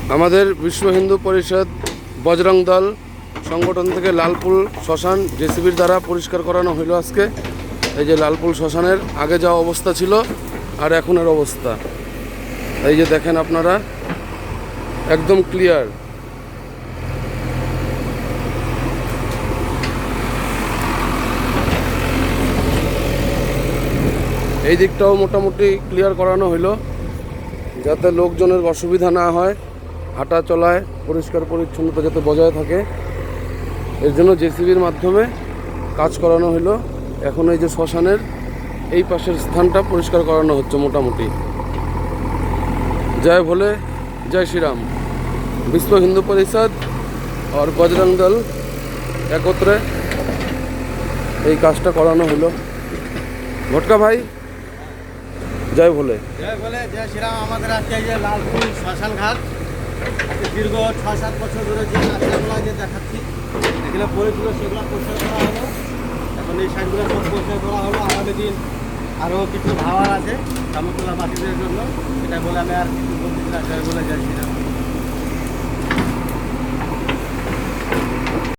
আমাদের বিশ্ব হিন্দু পরিষদ বজরং দল সংগঠন থেকে লালপুল শ্মশান জেসিবির দ্বারা পরিষ্কার করানো হলো আজকে। এই যে লালপুল শ্মশানের আগে যা অবস্থা ছিল আর এখনের অবস্থা এই যে দেখেন আপনারা, একদম ক্লিয়ার। এই দিকটাও মোটামুটি ক্লিয়ার করানো হলো যাতে লোকজনের অসুবিধা না হয়, হাঁটা চলায় পরিষ্কার পরিচ্ছন্নতা যাতে বজায় থাকে, এর জন্য জেসিবির মাধ্যমে কাজ করানো হলো। এখন এই যে শ্মশানের এই পাশের স্থানটা পরিষ্কার করানো হচ্ছে মোটামুটি। জয় ভোলে, জয় শ্রীরাম। বিশ্ব হিন্দু পরিষদ আর বজরং দল একত্রে এই কাজটা করানো হলো। ভটকা ভাই, জয় ভোলে। জয় ভোলে, জয় শ্রীরাম। আমাদের আজকে এই যে লালপুল শ্মশান ঘাট দীর্ঘ 6-7 বছর ধরে যে রাস্তাগুলো যে দেখাচ্ছি এগুলো পরিপুর সেগুলো পরিষ্কার করা হলো। এখন এই সাইডগুলো সব পরিষ্কার করা হলো। আগামী দিন আরও কিছু ভাবার আছে সামুদ্রা বাসীদের জন্য, সেটা বলে আমি আর কিছু বলছি না। জয় ভোলে, জয় শ্রীরাম।